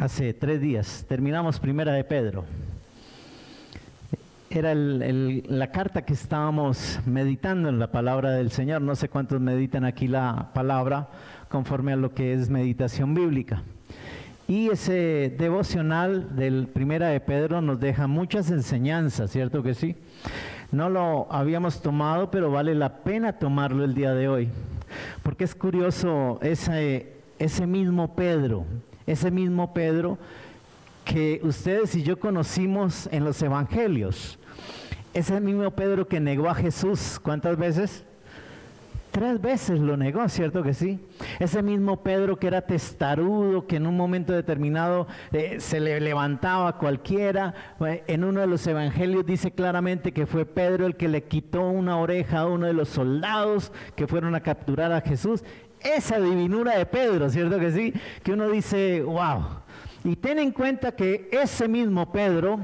Hace 3 días terminamos Primera de Pedro. Era la carta que estábamos meditando en la palabra del Señor. No sé cuántos meditan aquí la palabra conforme a lo que es meditación bíblica. Y ese devocional del Primera de Pedro nos deja muchas enseñanzas, ¿cierto que sí? No lo habíamos tomado, pero vale la pena tomarlo el día de hoy. Porque es curioso ese mismo Pedro que ustedes y yo conocimos en los evangelios. Ese mismo Pedro que negó a Jesús, ¿cuántas veces? 3 veces lo negó, ¿cierto que sí? Ese mismo Pedro que era testarudo, que en un momento determinado se le levantaba a cualquiera. En uno de los evangelios dice claramente que fue Pedro el que le quitó una oreja a uno de los soldados que fueron a capturar a Jesús. Esa divinura de Pedro, ¿cierto que sí? Que uno dice, wow. Y ten en cuenta que ese mismo Pedro,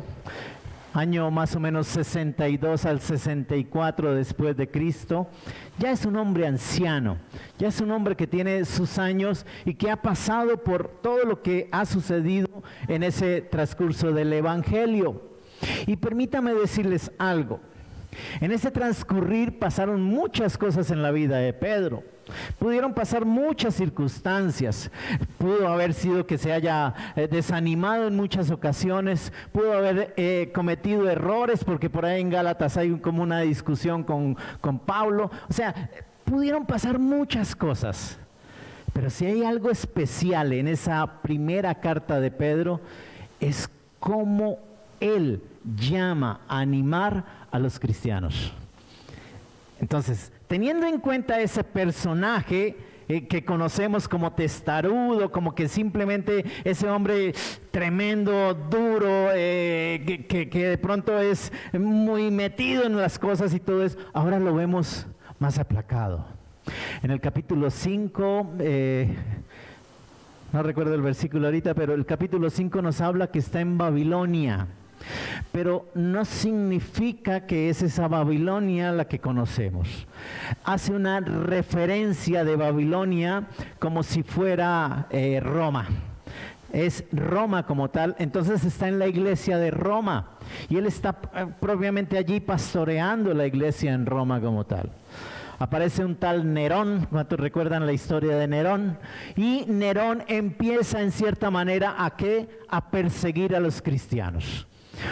año más o menos 62 al 64 después de Cristo, ya es un hombre anciano, ya es un hombre que tiene sus años y que ha pasado por todo lo que ha sucedido en ese transcurso del Evangelio. Y permítame decirles algo, en ese transcurrir pasaron muchas cosas en la vida de Pedro. Pudieron pasar muchas circunstancias, pudo haber sido que se haya desanimado en muchas ocasiones, pudo haber cometido errores, porque por ahí en Gálatas hay como una discusión con Pablo, o sea, pudieron pasar muchas cosas, pero si hay algo especial en esa primera carta de Pedro, es cómo él llama a animar a los cristianos. Entonces, teniendo en cuenta ese personaje que conocemos como testarudo, como que simplemente ese hombre tremendo, duro, que de pronto es muy metido en las cosas y todo eso, ahora lo vemos más aplacado. En el capítulo 5, no recuerdo el versículo ahorita, pero el capítulo 5 nos habla que está en Babilonia. Pero no significa que es esa Babilonia la que conocemos. Hace una referencia de Babilonia como si fuera Roma. Es Roma como tal, entonces está en la iglesia de Roma. Y él está propiamente allí pastoreando la iglesia en Roma como tal. Aparece un tal Nerón, ¿cuántos recuerdan la historia de Nerón? Y Nerón empieza en cierta manera ¿a qué? A perseguir a los cristianos.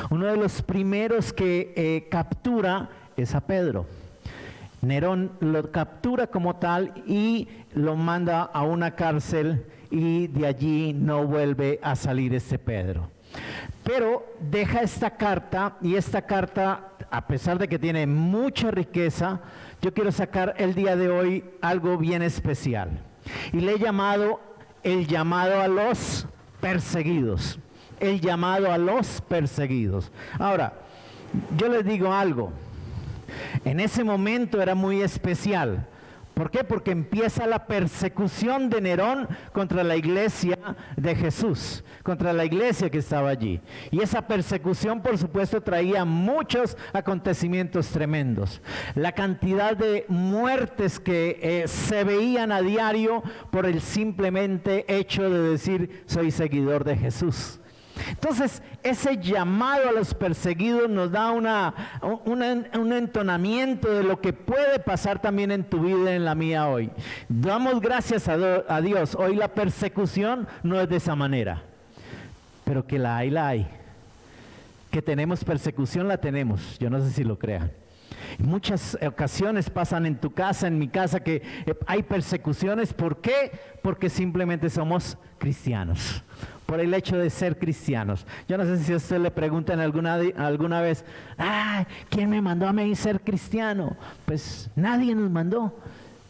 Uno de los primeros que captura es a Pedro. Nerón lo captura como tal y lo manda a una cárcel y de allí no vuelve a salir este Pedro. Pero deja esta carta y esta carta, a pesar de que tiene mucha riqueza, yo quiero sacar el día de hoy algo bien especial. Y le he llamado el llamado a los perseguidos. El llamado a los perseguidos. Ahora, yo les digo algo, en ese momento era muy especial. ¿Por qué? Porque empieza la persecución de Nerón contra la iglesia de Jesús, contra la iglesia que estaba allí. Y esa persecución, por supuesto, traía muchos acontecimientos tremendos. La cantidad de muertes que se veían a diario por el simplemente hecho de decir, soy seguidor de Jesús. Entonces, ese llamado a los perseguidos nos da un entonamiento de lo que puede pasar también en tu vida y en la mía hoy. Damos gracias a Dios. Hoy la persecución no es de esa manera, pero que la hay. Que tenemos persecución, la tenemos. Yo no sé si lo crean. Muchas ocasiones pasan en tu casa, en mi casa, que hay persecuciones. ¿Por qué? Porque simplemente somos cristianos. Por el hecho de ser cristianos. Yo no sé si a usted le preguntan alguna vez, ¿quién me mandó a mí ser cristiano? Pues nadie nos mandó.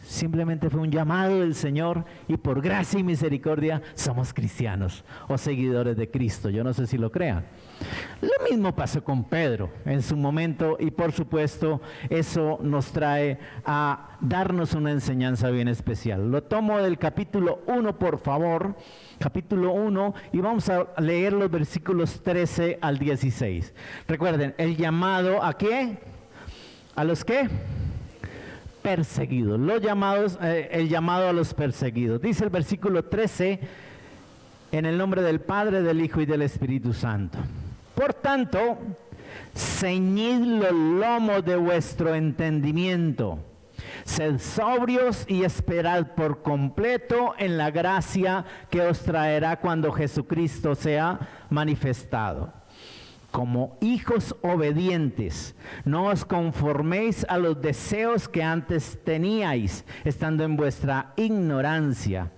Simplemente fue un llamado del Señor y por gracia y misericordia somos cristianos o seguidores de Cristo. Yo no sé si lo crean. Lo mismo pasó con Pedro en su momento y por supuesto eso nos trae a darnos una enseñanza bien especial. Lo tomo del capítulo 1, por favor, capítulo 1, y vamos a leer los versículos 13 al 16. Recuerden, el llamado ¿a qué? ¿A los qué? Perseguidos, los llamados, el llamado a los perseguidos. Dice el versículo 13, En el nombre del Padre, del Hijo y del Espíritu Santo. Por tanto, ceñid los lomos de vuestro entendimiento. Sed sobrios y esperad por completo en la gracia que os traerá cuando Jesucristo sea manifestado. Como hijos obedientes, no os conforméis a los deseos que antes teníais, estando en vuestra ignorancia,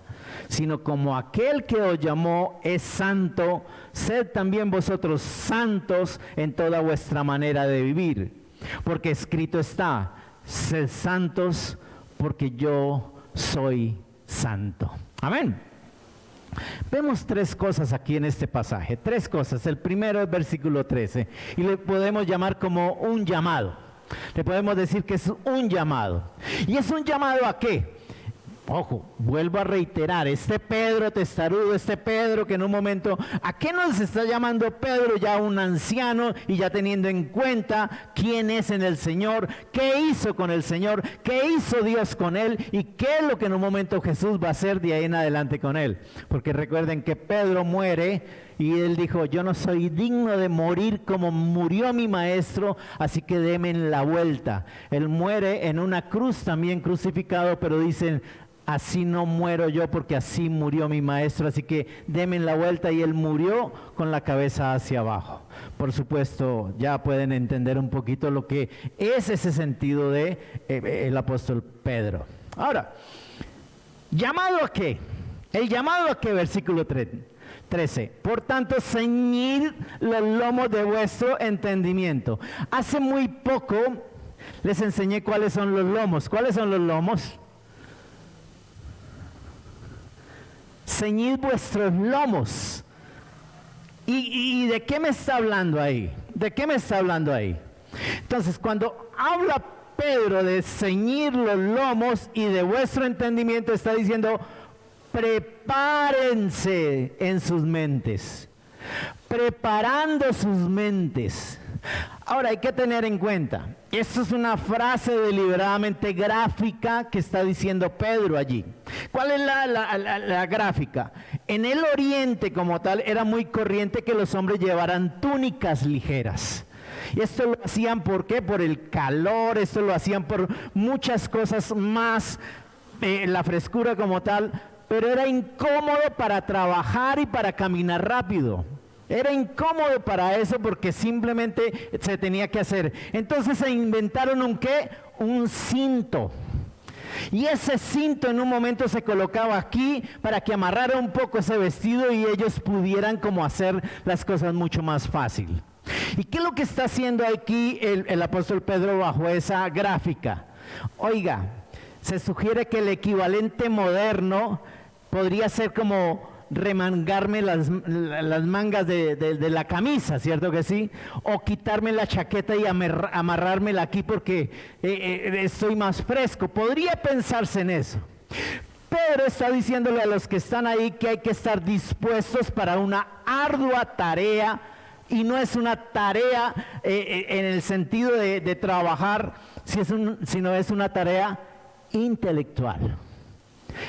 sino como aquel que os llamó es santo, sed también vosotros santos en toda vuestra manera de vivir. Porque escrito está, sed santos porque yo soy santo. Amén. Vemos tres cosas aquí en este pasaje, tres cosas. El primero es versículo 13 y le podemos llamar como un llamado. Le podemos decir que es un llamado. ¿Y es un llamado a qué? Ojo, vuelvo a reiterar, este Pedro testarudo, este Pedro que en un momento, ¿a qué nos está llamando Pedro ya un anciano y ya teniendo en cuenta quién es en el Señor, qué hizo con el Señor, qué hizo Dios con él y qué es lo que en un momento Jesús va a hacer de ahí en adelante con él? Porque recuerden que Pedro muere y él dijo, yo no soy digno de morir como murió mi maestro, así que denme la vuelta. Él muere en una cruz también crucificado, pero dicen, así no muero yo porque así murió mi maestro, así que denme la vuelta, y él murió con la cabeza hacia abajo. Por supuesto, ya pueden entender un poquito lo que es ese sentido de el apóstol Pedro. Ahora, ¿llamado a qué? El llamado a qué, versículo 13. Por tanto, ceñid los lomos de vuestro entendimiento. Hace muy poco les enseñé cuáles son los lomos. ¿Cuáles son los lomos? Ceñid vuestros lomos. ¿Y de qué me está hablando ahí? ¿De qué me está hablando ahí? Entonces, cuando habla Pedro de ceñir los lomos y de vuestro entendimiento, está diciendo, prepárense en sus mentes, preparando sus mentes. Ahora hay que tener en cuenta, esto es una frase deliberadamente gráfica que está diciendo Pedro allí. ¿Cuál es la gráfica? En el oriente como tal era muy corriente que los hombres llevaran túnicas ligeras. Y esto lo hacían ¿por qué? Por el calor, esto lo hacían por muchas cosas más, la frescura como tal, pero era incómodo para trabajar y para caminar rápido. Era incómodo para eso porque simplemente se tenía que hacer. Entonces se inventaron un ¿qué? Un cinto. Y ese cinto en un momento se colocaba aquí para que amarrara un poco ese vestido y ellos pudieran como hacer las cosas mucho más fácil. ¿Y qué es lo que está haciendo aquí el apóstol Pedro bajo esa gráfica? Oiga, se sugiere que el equivalente moderno podría ser como remangarme las mangas de la camisa, ¿cierto que sí? O quitarme la chaqueta y amarrármela aquí porque estoy más fresco. Podría pensarse en eso. Pedro está diciéndole a los que están ahí que hay que estar dispuestos para una ardua tarea, y no es una tarea en el sentido de trabajar, sino es una tarea intelectual.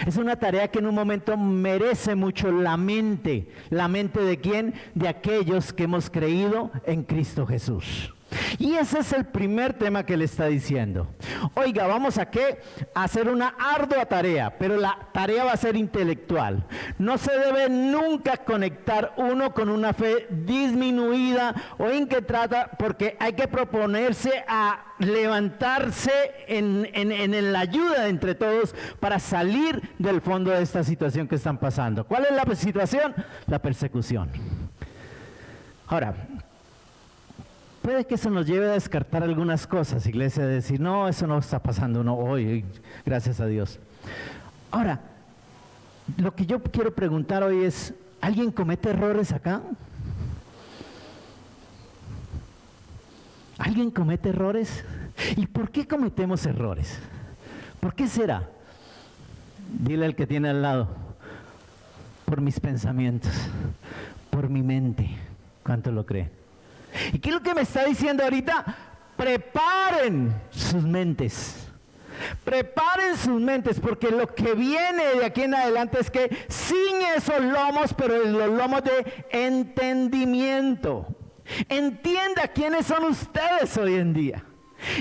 Es una tarea que en un momento merece mucho la mente. ¿La mente de quién? De aquellos que hemos creído en Cristo Jesús. Y ese es el primer tema que le está diciendo. Oiga, ¿vamos a qué? A hacer una ardua tarea, pero la tarea va a ser intelectual. No se debe nunca conectar uno con una fe disminuida o inquietada, porque hay que proponerse a levantarse en la ayuda entre todos para salir del fondo de esta situación que están pasando. ¿Cuál es la situación? La persecución. Ahora, puede que eso nos lleve a descartar algunas cosas, iglesia, de decir, no, eso no está pasando hoy, gracias a Dios. Ahora, lo que yo quiero preguntar hoy es, ¿alguien comete errores acá? ¿Alguien comete errores? ¿Y por qué cometemos errores? ¿Por qué será? Dile al que tiene al lado, por mis pensamientos, por mi mente. ¿Cuánto lo cree? ¿Y qué es lo que me está diciendo ahorita? Preparen sus mentes. preparen sus mentes, porque lo que viene de aquí en adelante es que ciñe esos lomos, pero los lomos de entendimiento. Entienda quiénes son ustedes hoy en día.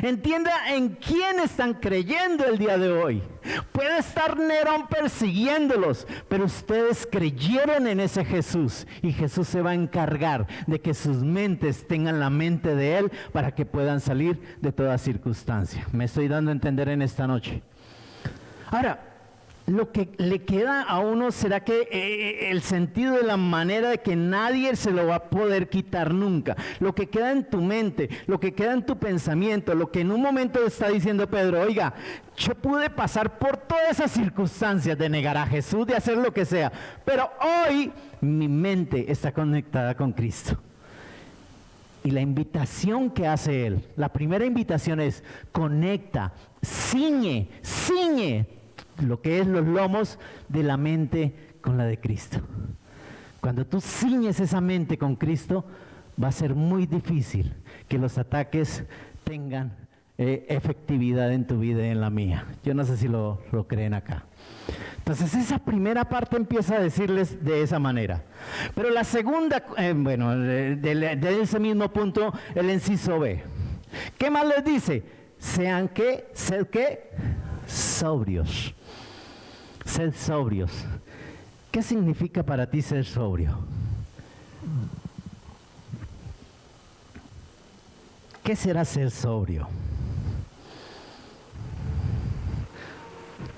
Entienda en quién están creyendo el día de hoy. Puede estar Nerón persiguiéndolos, pero ustedes creyeron en ese Jesús, y Jesús se va a encargar de que sus mentes tengan la mente de Él para que puedan salir de toda circunstancia. ¿Me estoy dando a entender en esta noche? Ahora, lo que le queda a uno será que el sentido de la manera de que nadie se lo va a poder quitar nunca. Lo que queda en tu mente, lo que queda en tu pensamiento, lo que en un momento está diciendo Pedro, oiga, yo pude pasar por todas esas circunstancias de negar a Jesús, de hacer lo que sea, pero hoy mi mente está conectada con Cristo. Y la invitación que hace Él, la primera invitación es, conecta, ciñe lo que es los lomos de la mente con la de Cristo. Cuando tú ciñes esa mente con Cristo, va a ser muy difícil que los ataques tengan efectividad en tu vida y en la mía. Yo no sé si lo creen acá. Entonces esa primera parte empieza a decirles de esa manera. Pero la segunda, de ese mismo punto, el inciso B. ¿Qué más les dice? Sean ¿qué? Sed ¿qué? Sobrios. Sed sobrios. ¿Qué significa para ti ser sobrio? ¿Qué será ser sobrio?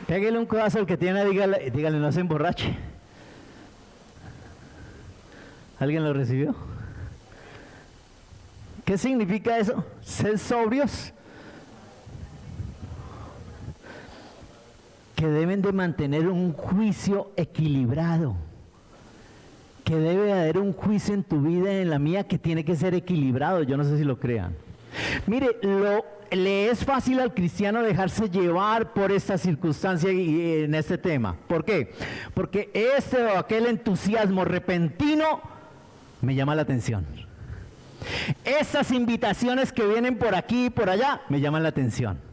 Pégale un codazo al que tiene, dígale no se emborrache. ¿Alguien lo recibió? ¿Qué significa eso? Ser sobrios. Que deben de mantener un juicio equilibrado, que debe haber un juicio en tu vida y en la mía que tiene que ser equilibrado. Yo no sé si lo crean. Mire, le es fácil al cristiano dejarse llevar por esta circunstancia y en este tema. ¿Por qué? Porque este o aquel entusiasmo repentino me llama la atención. Estas invitaciones que vienen por aquí y por allá me llaman la atención.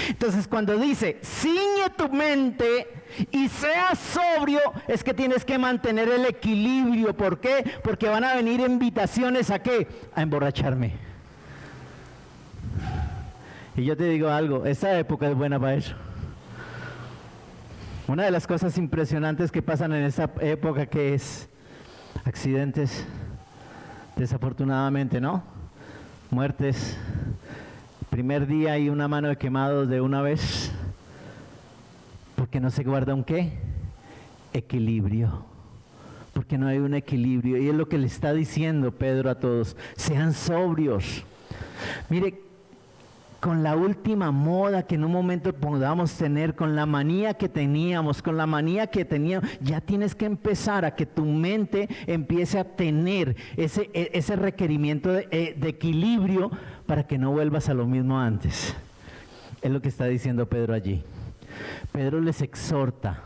Entonces cuando dice, ciñe tu mente y seas sobrio, es que tienes que mantener el equilibrio. ¿Por qué? Porque van a venir invitaciones ¿a qué? A emborracharme. Y yo te digo algo, esta época es buena para eso. Una de las cosas impresionantes que pasan en esta época, que es accidentes, desafortunadamente, ¿no? Muertes. Primer día hay una mano de quemados de una vez, porque no se guarda un ¿qué? Equilibrio. Porque no hay un equilibrio. Y es lo que le está diciendo Pedro a todos: sean sobrios. Mire, con la última moda que en un momento podamos tener, con la manía que teníamos, ya tienes que empezar a que tu mente empiece a tener ese requerimiento de equilibrio para que no vuelvas a lo mismo antes. Es lo que está diciendo Pedro allí. Pedro les exhorta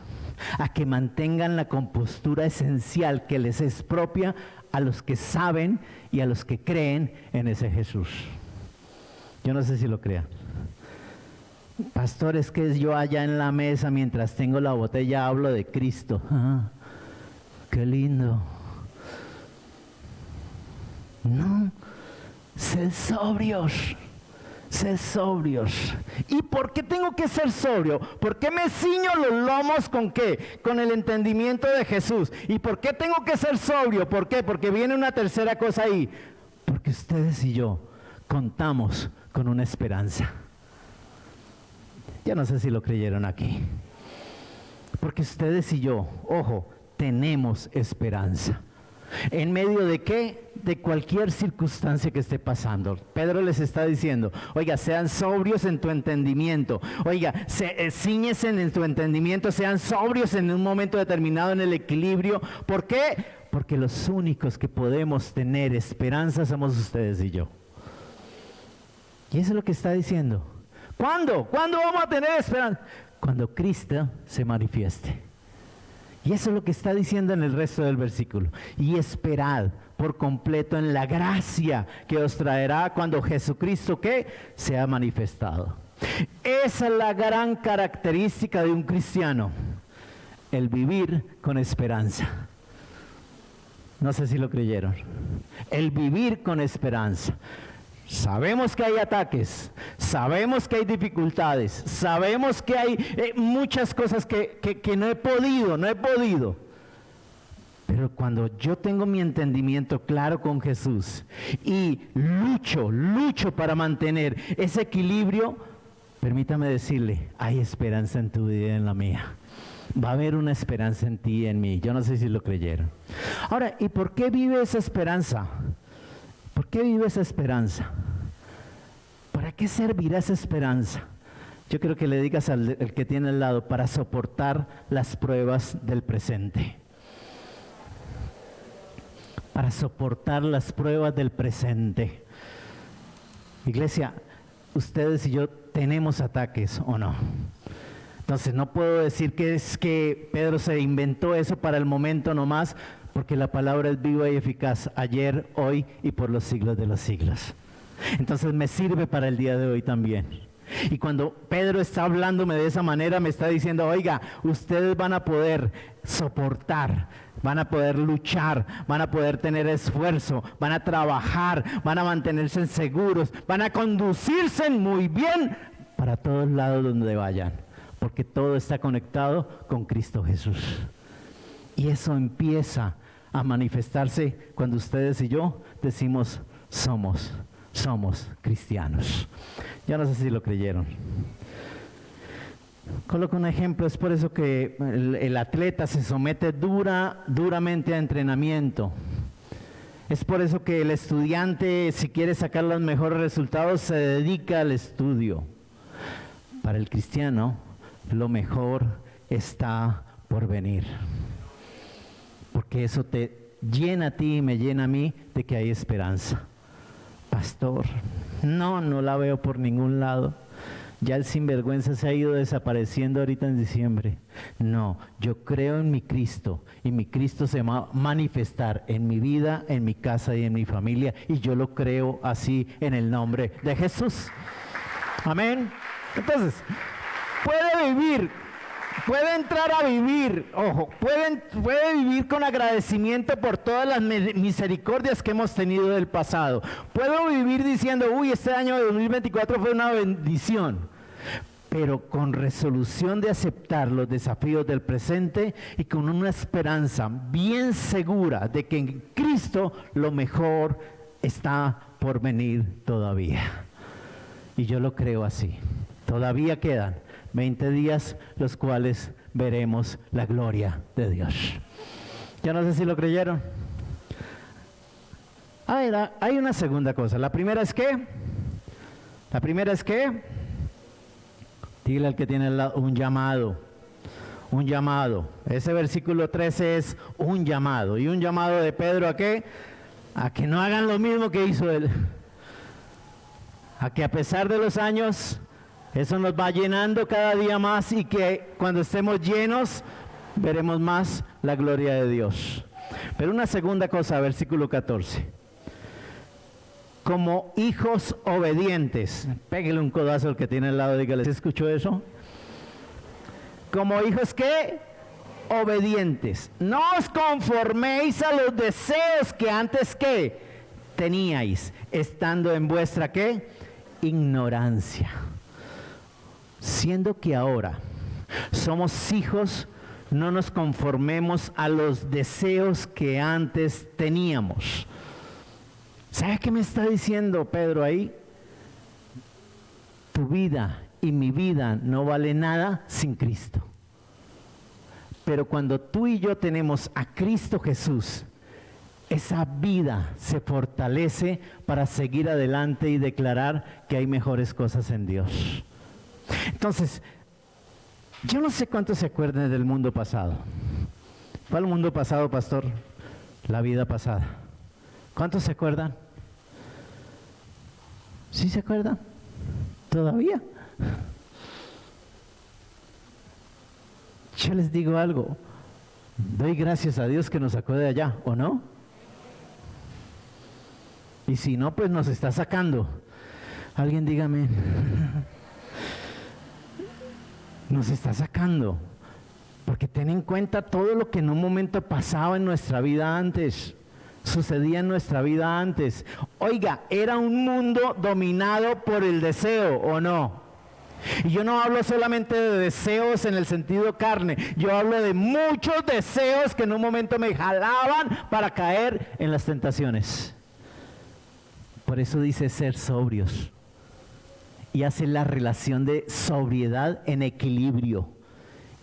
a que mantengan la compostura esencial que les es propia a los que saben y a los que creen en ese Jesús. Yo no sé si lo crean. Pastor, es que yo allá en la mesa, mientras tengo la botella, hablo de Cristo. Ah, qué lindo. No, sed sobrios. Sed sobrios. ¿Y por qué tengo que ser sobrio? ¿Por qué me ciño los lomos con qué? Con el entendimiento de Jesús. ¿Y por qué tengo que ser sobrio? ¿Por qué? Porque viene una tercera cosa ahí. Porque ustedes y yo contamos con una esperanza. Ya no sé si lo creyeron aquí. Porque ustedes y yo, ojo, tenemos esperanza. ¿En medio de qué? De cualquier circunstancia que esté pasando. Pedro les está diciendo, oiga, sean sobrios en tu entendimiento. Oiga, cíñense en tu entendimiento, sean sobrios en un momento determinado en el equilibrio. ¿Por qué? Porque los únicos que podemos tener esperanza somos ustedes y yo. Y eso es lo que está diciendo. ¿Cuándo? ¿Cuándo vamos a tener esperanza? Cuando Cristo se manifieste. Y eso es lo que está diciendo en el resto del versículo. Y esperad por completo en la gracia que os traerá cuando Jesucristo, ¿qué? Sea manifestado. Esa es la gran característica de un cristiano, el vivir con esperanza. No sé si lo creyeron. El vivir con esperanza. Sabemos que hay ataques, sabemos que hay dificultades, sabemos que hay muchas cosas que no he podido. Pero cuando yo tengo mi entendimiento claro con Jesús y lucho para mantener ese equilibrio, permítame decirle, hay esperanza en tu vida y en la mía. Va a haber una esperanza en ti y en mí. Yo no sé si lo creyeron. Ahora, ¿y por qué vive esa esperanza? ¿Por qué vive esa esperanza? ¿Para qué servirá esa esperanza? Yo quiero que le digas al que tiene al lado, para soportar las pruebas del presente. Para soportar las pruebas del presente. Iglesia, ustedes y yo tenemos ataques, ¿o no? Entonces no puedo decir que es que Pedro se inventó eso para el momento nomás, porque la palabra es viva y eficaz, ayer, hoy y por los siglos de los siglos. Entonces me sirve para el día de hoy también. Y cuando Pedro está hablándome de esa manera, me está diciendo, oiga, ustedes van a poder soportar, van a poder luchar, van a poder tener esfuerzo, van a trabajar, van a mantenerse seguros, van a conducirse muy bien para todos lados donde vayan, porque todo está conectado con Cristo Jesús. Y eso empieza a manifestarse cuando ustedes y yo decimos somos cristianos. Ya no sé si lo creyeron. Coloco un ejemplo, es por eso que el atleta se somete duramente a entrenamiento. Es por eso que el estudiante, si quiere sacar los mejores resultados, se dedica al estudio. Para el cristiano, lo mejor está por venir. Porque eso te llena a ti y me llena a mí de que hay esperanza. Pastor, no la veo por ningún lado. Ya el sinvergüenza se ha ido desapareciendo ahorita en diciembre. No, yo creo en mi Cristo y mi Cristo se va a manifestar en mi vida, en mi casa y en mi familia, y yo lo creo así en el nombre de Jesús. Amén. Entonces, puede entrar a vivir, ojo, puede vivir con agradecimiento por todas las misericordias que hemos tenido del pasado. Puedo vivir diciendo, este año de 2024 fue una bendición, pero con resolución de aceptar los desafíos del presente y con una esperanza bien segura de que en Cristo lo mejor está por venir todavía. Y yo lo creo así. Todavía quedan 20 días, los cuales veremos la gloria de Dios. Ya no sé si lo creyeron. Hay una segunda cosa. La primera es que, dile al que tiene al lado, un llamado. Ese versículo 13 es un llamado. ¿Y un llamado de Pedro a qué? A que no hagan lo mismo que hizo él. A que a pesar de los años, eso nos va llenando cada día más, y que cuando estemos llenos veremos más la gloria de Dios. Pero una segunda cosa, versículo 14. Como hijos obedientes. Pégale un codazo al que tiene al lado, dígale, ¿se escuchó eso? Como hijos, ¿qué? Obedientes. No os conforméis a los deseos que antes, ¿qué? Teníais, estando en vuestra, ¿qué? Ignorancia. Siendo que ahora somos hijos, no nos conformemos a los deseos que antes teníamos. ¿Sabe qué me está diciendo Pedro ahí? Tu vida y mi vida no vale nada sin Cristo. Pero cuando tú y yo tenemos a Cristo Jesús, esa vida se fortalece para seguir adelante y declarar que hay mejores cosas en Dios. Entonces, yo no sé cuántos se acuerdan del mundo pasado. ¿Cuál mundo pasado, pastor? La vida pasada. ¿Cuántos se acuerdan? ¿Sí se acuerdan? ¿Todavía? Yo les digo algo. Doy gracias a Dios que nos sacó de allá, ¿o no? Y si no, pues nos está sacando. Alguien dígame. nos está sacando. Porque ten en cuenta todo lo que en un momento pasaba en nuestra vida antes, sucedía en nuestra vida antes. Oiga, era un mundo dominado por el deseo, ¿o no? Y yo no hablo solamente de deseos en el sentido carne, yo hablo de muchos deseos que en un momento me jalaban para caer en las tentaciones. Por eso dice ser sobrios. Y hace la relación de sobriedad en equilibrio.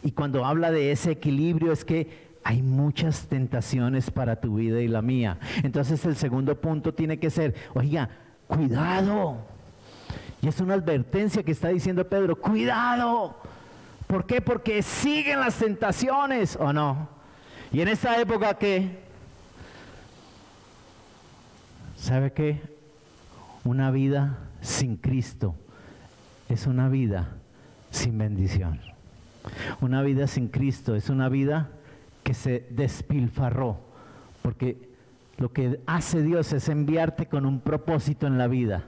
Y cuando habla de ese equilibrio es que hay muchas tentaciones para tu vida y la mía. Entonces el segundo punto tiene que ser, oiga, cuidado. Y es una advertencia que está diciendo Pedro, cuidado. ¿Por qué? Porque siguen las tentaciones, ¿o no? Y en esta época, ¿qué? ¿Sabe qué? Una vida sin Cristo es una vida sin bendición. Una vida sin Cristo es una vida que se despilfarró, porque lo que hace Dios es enviarte con un propósito en la vida.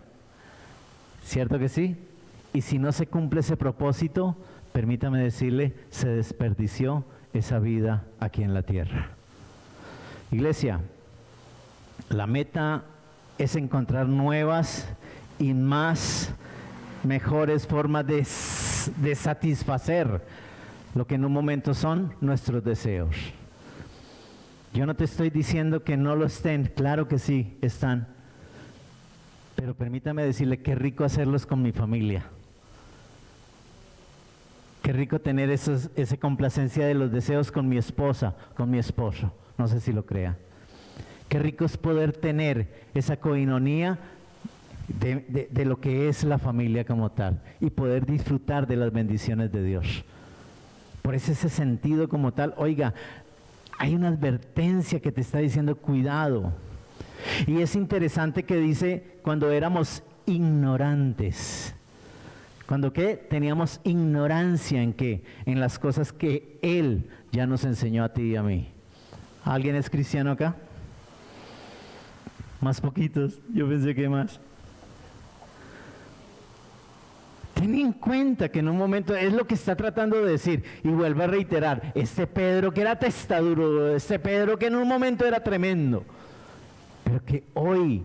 ¿Cierto que sí? Y si no se cumple ese propósito, permítame decirle, se desperdició esa vida aquí en la tierra. Iglesia, la meta es encontrar nuevas y mejores formas de satisfacer lo que en un momento son nuestros deseos. Yo no te estoy diciendo que no lo estén, claro que sí, están. Pero permítame decirle, qué rico hacerlos con mi familia. Qué rico tener esa complacencia de los deseos con mi esposa, con mi esposo. No sé si lo crea. Qué rico es poder tener esa coinonía de lo que es la familia como tal y poder disfrutar de las bendiciones de Dios. Por eso ese sentido como tal, oiga, hay una advertencia que te está diciendo cuidado. Y es interesante que dice cuando éramos ignorantes. ¿Cuando qué? Teníamos ignorancia en qué, en las cosas que Él ya nos enseñó a ti y a mí. ¿Alguien es cristiano acá? Más poquitos, yo pensé que más. Ten en cuenta que en un momento es lo que está tratando de decir, y vuelvo a reiterar, este Pedro que era testarudo, este Pedro que en un momento era tremendo, pero que hoy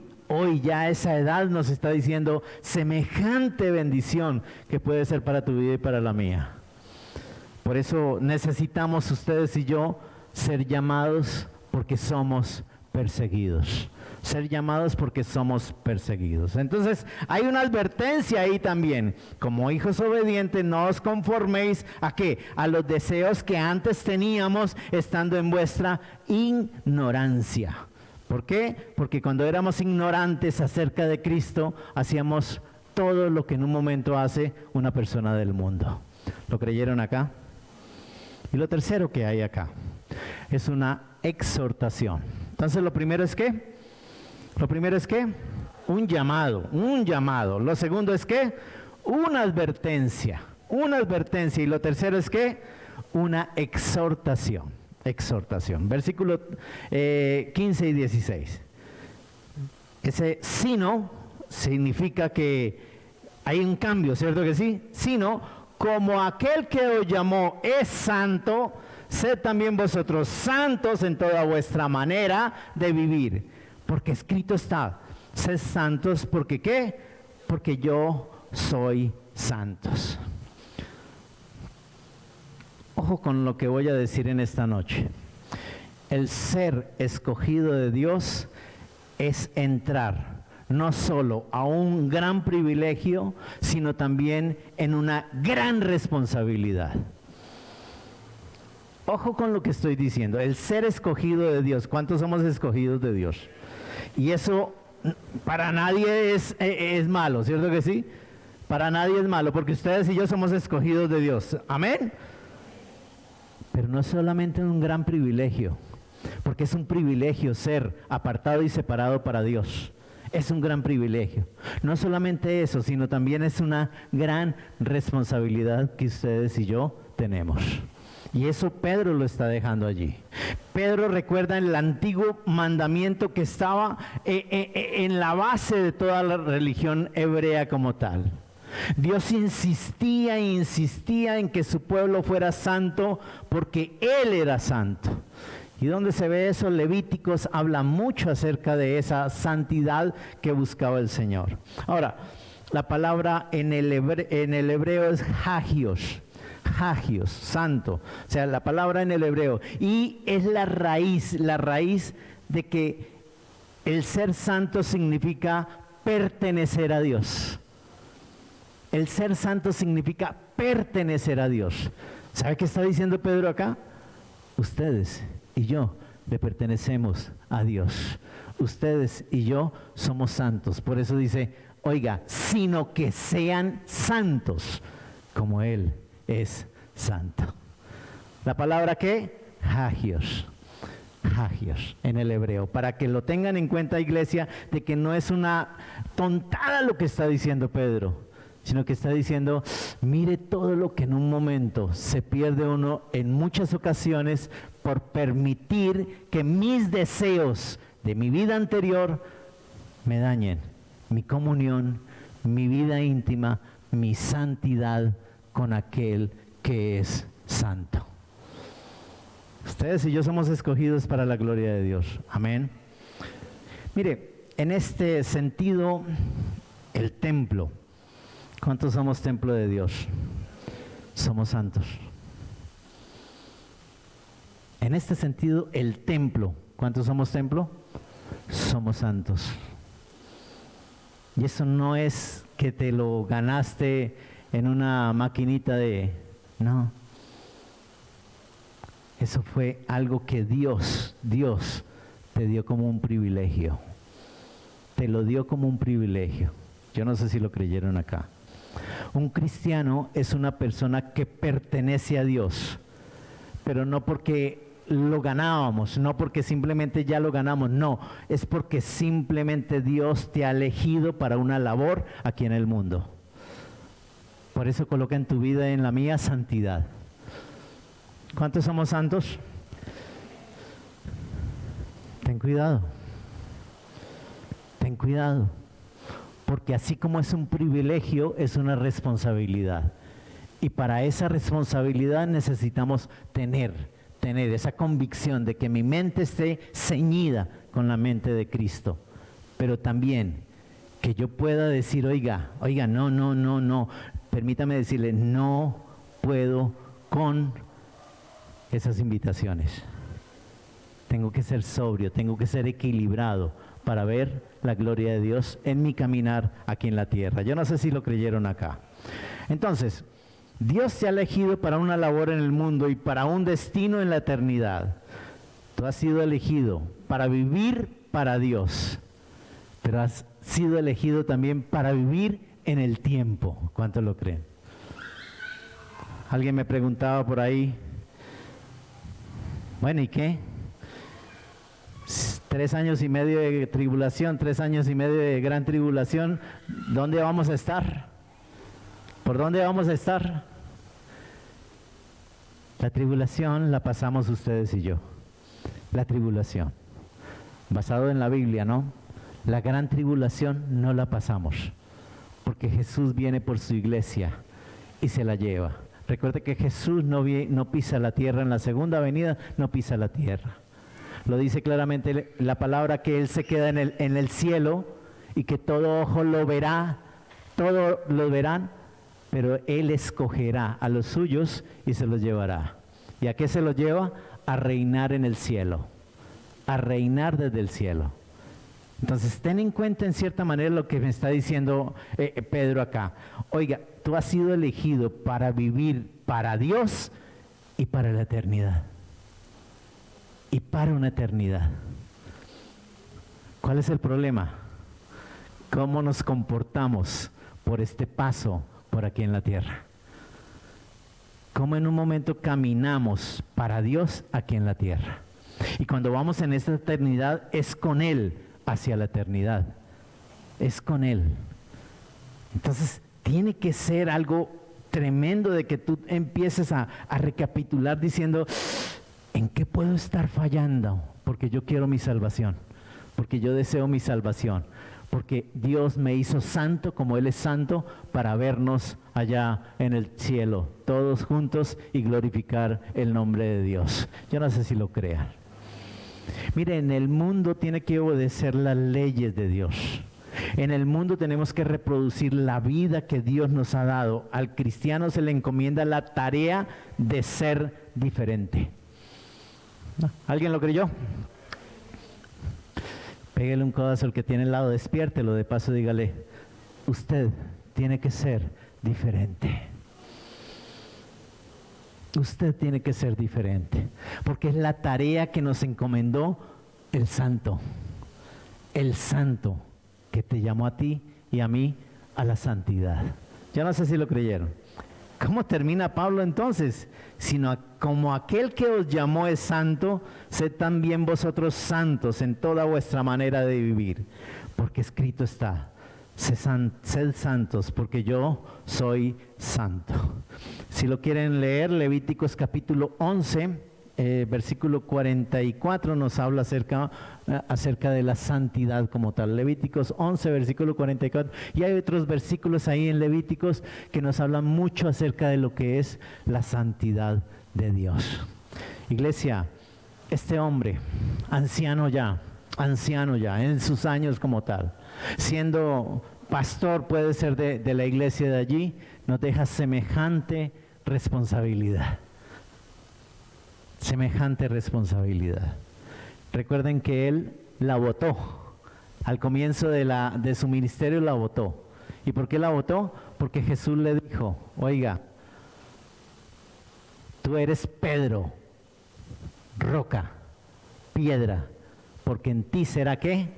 ya a esa edad nos está diciendo semejante bendición que puede ser para tu vida y para la mía. Por eso necesitamos ustedes y yo ser llamados porque somos perseguidos. Ser llamados porque somos perseguidos. Entonces hay una advertencia ahí también. Como hijos obedientes, no os conforméis ¿a qué? A los deseos que antes teníamos estando en vuestra ignorancia. ¿Por qué? Porque cuando éramos ignorantes acerca de Cristo, hacíamos todo lo que en un momento hace una persona del mundo. ¿Lo creyeron acá? Y lo tercero que hay acá es una exhortación. Entonces lo primero es ¿qué? Lo primero es ¿qué? Un llamado. Lo segundo es ¿qué? Una advertencia. Y lo tercero es ¿qué? Una exhortación. Versículo 15 y 16. Ese sino significa que hay un cambio, ¿cierto que sí? Sino, como aquel que os llamó es santo, sed también vosotros santos en toda vuestra manera de vivir. Porque escrito está, sed santos, ¿porque qué? Porque yo soy santos. Ojo con lo que voy a decir en esta noche. El ser escogido de Dios es entrar no solo a un gran privilegio, sino también en una gran responsabilidad. Ojo con lo que estoy diciendo. El ser escogido de Dios. ¿Cuántos somos escogidos de Dios? Y eso para nadie es malo, ¿cierto que sí? Para nadie es malo, porque ustedes y yo somos escogidos de Dios. Amén. Pero no es solamente un gran privilegio, porque es un privilegio ser apartado y separado para Dios. Es un gran privilegio. No solamente eso, sino también es una gran responsabilidad que ustedes y yo tenemos. Y eso Pedro lo está dejando allí. Pedro recuerda el antiguo mandamiento que estaba en la base de toda la religión hebrea como tal. Dios insistía e insistía en que su pueblo fuera santo porque Él era santo. ¿Y dónde se ve eso? Levíticos habla mucho acerca de esa santidad que buscaba el Señor. Ahora, la palabra en el hebreo es hagios, santo. O sea, la palabra en el hebreo. Y es la raíz de que el ser santo significa pertenecer a Dios. El ser santo significa pertenecer a Dios. ¿Sabe qué está diciendo Pedro acá? Ustedes y yo le pertenecemos a Dios. Ustedes y yo somos santos. Por eso dice, oiga, sino que sean santos como Él es santo. La palabra ¿qué? Hagios en el hebreo, para que lo tengan en cuenta, iglesia, de que no es una tontada lo que está diciendo Pedro, sino que está diciendo, mire todo lo que en un momento se pierde uno en muchas ocasiones por permitir que mis deseos de mi vida anterior me dañen mi comunión, mi vida íntima, mi santidad con aquel que es santo. Ustedes y yo somos escogidos para la gloria de Dios. Amén. Mire, en este sentido, el templo. ¿Cuántos somos templo de Dios? Somos santos. En este sentido, el templo. ¿Cuántos somos templo? Somos santos. Y eso no es que te lo ganaste en una maquinita no. Eso fue algo que Dios te dio como un privilegio. Te lo dio como un privilegio. Yo no sé si lo creyeron acá. Un cristiano es una persona que pertenece a Dios, pero no porque lo ganábamos, no porque simplemente ya lo ganamos, no, es porque simplemente Dios te ha elegido para una labor aquí en el mundo. Por eso coloca en tu vida y en la mía santidad. ¿Cuántos somos santos? Ten cuidado, porque así como es un privilegio, es una responsabilidad. Y para esa responsabilidad necesitamos tener esa convicción de que mi mente esté ceñida con la mente de Cristo. Pero también que yo pueda decir, oiga, no, permítame decirle, no puedo con esas invitaciones. Tengo que ser sobrio, tengo que ser equilibrado para ver la gloria de Dios en mi caminar aquí en la tierra. Yo no sé si lo creyeron acá. Entonces, Dios te ha elegido para una labor en el mundo y para un destino en la eternidad. Tú has sido elegido para vivir para Dios, pero has sido elegido también para vivir en el tiempo. ¿Cuántos lo creen? Alguien me preguntaba por ahí, bueno, ¿y qué? 3 años y medio de tribulación, 3 años y medio de gran tribulación, ¿dónde vamos a estar? ¿Por dónde vamos a estar? La tribulación la pasamos ustedes y yo. La tribulación. Basado en la Biblia, ¿no? La gran tribulación no la pasamos, porque Jesús viene por su iglesia y se la lleva. Recuerde que Jesús no pisa la tierra en la segunda venida, no pisa la tierra. Lo dice claramente la palabra, que Él se queda en el cielo y que todo ojo lo verá, todos lo verán, pero Él escogerá a los suyos y se los llevará. ¿Y a qué se los lleva? A reinar en el cielo, a reinar desde el cielo. Entonces, ten en cuenta en cierta manera lo que me está diciendo Pedro acá. Oiga, tú has sido elegido para vivir para Dios y para la eternidad. Y para una eternidad. ¿Cuál es el problema? ¿Cómo nos comportamos por este paso por aquí en la tierra? ¿Cómo en un momento caminamos para Dios aquí en la tierra? Y cuando vamos en esta eternidad, es con Él hacia la eternidad. Es con Él. Entonces, tiene que ser algo tremendo de que tú empieces a recapitular diciendo, ¿en qué puedo estar fallando? Porque yo quiero mi salvación, porque yo deseo mi salvación, porque Dios me hizo santo como Él es santo para vernos allá en el cielo, todos juntos y glorificar el nombre de Dios. Yo no sé si lo crean. Miren, el mundo tiene que obedecer las leyes de Dios. En el mundo tenemos que reproducir la vida que Dios nos ha dado. Al cristiano se le encomienda la tarea de ser diferente. ¿Alguien lo creyó? Pégale un codazo al que tiene al lado, despiértelo, de paso dígale, usted tiene que ser diferente. Usted tiene que ser diferente, porque es la tarea que nos encomendó el Santo que te llamó a ti y a mí a la santidad. Yo no sé si lo creyeron. ¿Cómo termina Pablo entonces? Sino como aquel que os llamó es santo, sed también vosotros santos en toda vuestra manera de vivir, porque escrito está, sed santos, porque yo soy santo. Si lo quieren leer, Levíticos capítulo 11, versículo 44 nos habla acerca de la santidad como tal. Levíticos 11, versículo 44. Y hay otros versículos ahí en Levíticos que nos hablan mucho acerca de lo que es la santidad de Dios. Iglesia, este hombre, anciano ya, en sus años como tal, siendo pastor, puede ser de la iglesia de allí, nos deja semejante responsabilidad. Semejante responsabilidad. Recuerden que él la votó. Al comienzo de su ministerio la votó. ¿Y por qué la votó? Porque Jesús le dijo, oiga, tú eres Pedro, roca, piedra, porque en ti será ¿qué?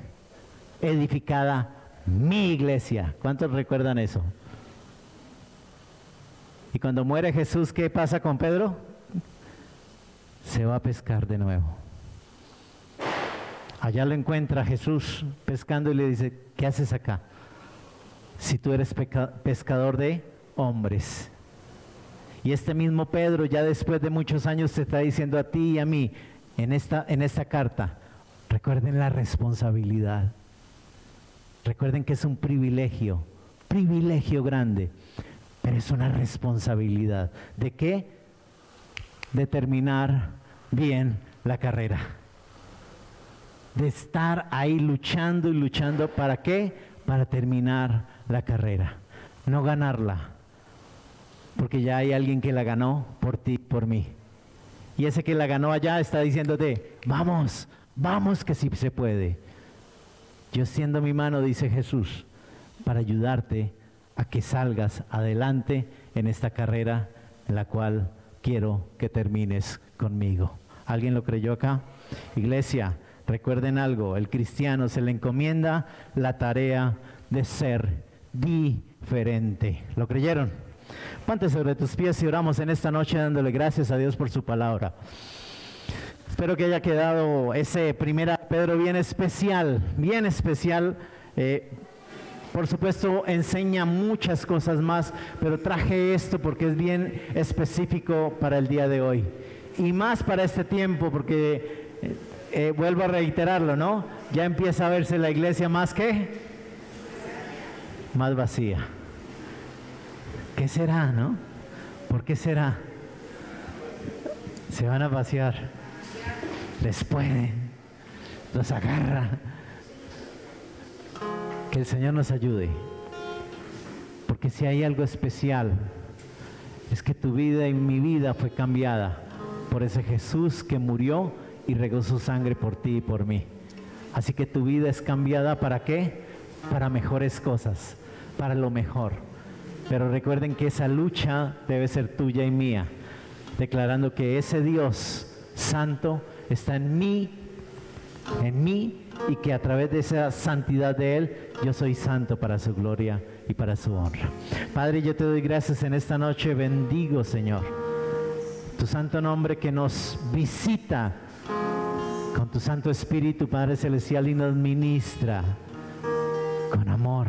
Edificada mi iglesia. ¿Cuántos recuerdan eso? Y cuando muere Jesús, ¿qué pasa con Pedro? Se va a pescar de nuevo. Allá lo encuentra Jesús pescando y le dice, ¿qué haces acá? Si tú eres pescador de hombres. Y este mismo Pedro, ya después de muchos años, te está diciendo a ti y a mí, en esta carta, recuerden la responsabilidad. Recuerden que es un privilegio grande, pero es una responsabilidad. ¿De qué? De terminar bien la carrera. De estar ahí luchando y luchando, ¿para qué? Para terminar la carrera, no ganarla, porque ya hay alguien que la ganó por ti, por mí. Y ese que la ganó allá está diciéndote, vamos, que sí se puede. Yo extiendo mi mano, dice Jesús, para ayudarte a que salgas adelante en esta carrera en la cual quiero que termines conmigo. ¿Alguien lo creyó acá? Iglesia, recuerden algo, el cristiano se le encomienda la tarea de ser diferente. ¿Lo creyeron? Ponte sobre tus pies y oramos en esta noche dándole gracias a Dios por su palabra. Espero que haya quedado ese primera Pedro bien especial, por supuesto enseña muchas cosas más, pero traje esto porque es bien específico para el día de hoy. Y más para este tiempo, porque vuelvo a reiterarlo, ¿no? Ya empieza a verse la iglesia más vacía. ¿Qué será, no? ¿Por qué será? Se van a vaciar. Les pueden, los agarra. Que el Señor nos ayude, porque si hay algo especial, es que tu vida y mi vida fue cambiada por ese Jesús que murió y regó su sangre por ti y por mí. Así que tu vida es cambiada, ¿para qué? Para mejores cosas, para lo mejor. Pero recuerden que esa lucha debe ser tuya y mía, declarando que ese Dios santo está en mí, y que a través de esa santidad de Él, yo soy santo para su gloria y para su honra. Padre, yo te doy gracias en esta noche, bendigo, Señor, tu santo nombre que nos visita con tu Santo Espíritu, Padre Celestial, y nos ministra con amor,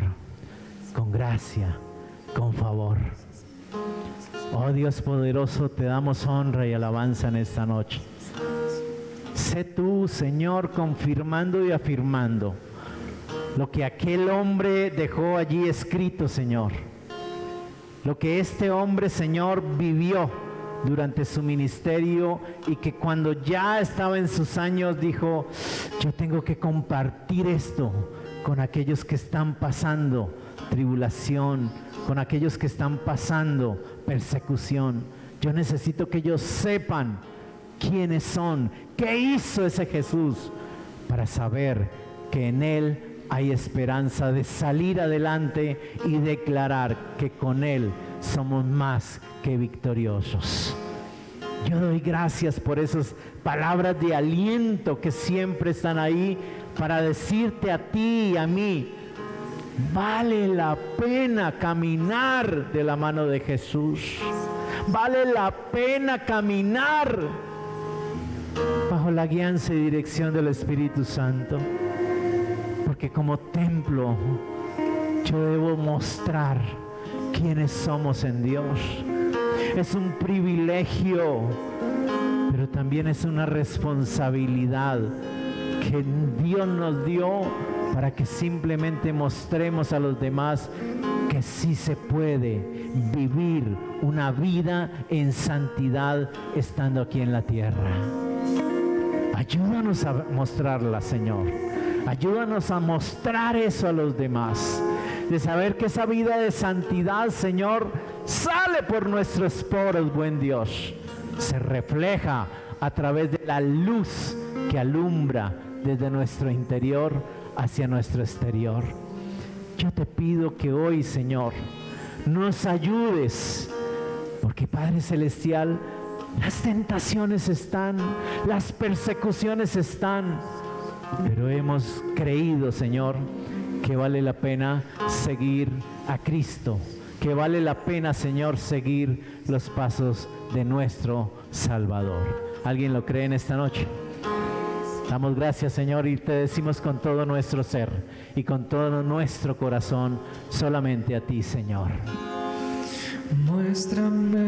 con gracia, con favor. Oh Dios poderoso, te damos honra y alabanza en esta noche. Sé tú, Señor, confirmando y afirmando lo que aquel hombre dejó allí escrito, Señor. Lo que este hombre, Señor, vivió durante su ministerio y que cuando ya estaba en sus años dijo, yo tengo que compartir esto con aquellos que están pasando tribulación, con aquellos que están pasando persecución. Yo necesito que ellos sepan quiénes son, qué hizo ese Jesús, para saber que en Él hay esperanza de salir adelante y declarar que con Él somos más que victoriosos. Yo doy gracias por esas palabras de aliento que siempre están ahí para decirte a ti y a mí, vale la pena caminar de la mano de Jesús. Vale la pena caminar bajo la guianza y dirección del Espíritu Santo. Porque como templo yo debo mostrar quiénes somos en Dios. Es un privilegio, pero también es una responsabilidad que Dios nos dio para que simplemente mostremos a los demás que sí se puede vivir una vida en santidad estando aquí en la tierra. Ayúdanos a mostrarla, Señor. Ayúdanos a mostrar eso a los demás, de saber que esa vida de santidad, Señor, sale por nuestros poros, buen Dios. Se refleja a través de la luz que alumbra desde nuestro interior hacia nuestro exterior. Yo te pido que hoy, Señor, nos ayudes, porque Padre Celestial, las tentaciones están, las persecuciones están, pero hemos creído, Señor, que vale la pena seguir a Cristo, que vale la pena, Señor, seguir los pasos de nuestro Salvador. ¿Alguien lo cree en esta noche? Damos gracias, Señor, y te decimos con todo nuestro ser y con todo nuestro corazón, solamente a ti, Señor. Muéstrame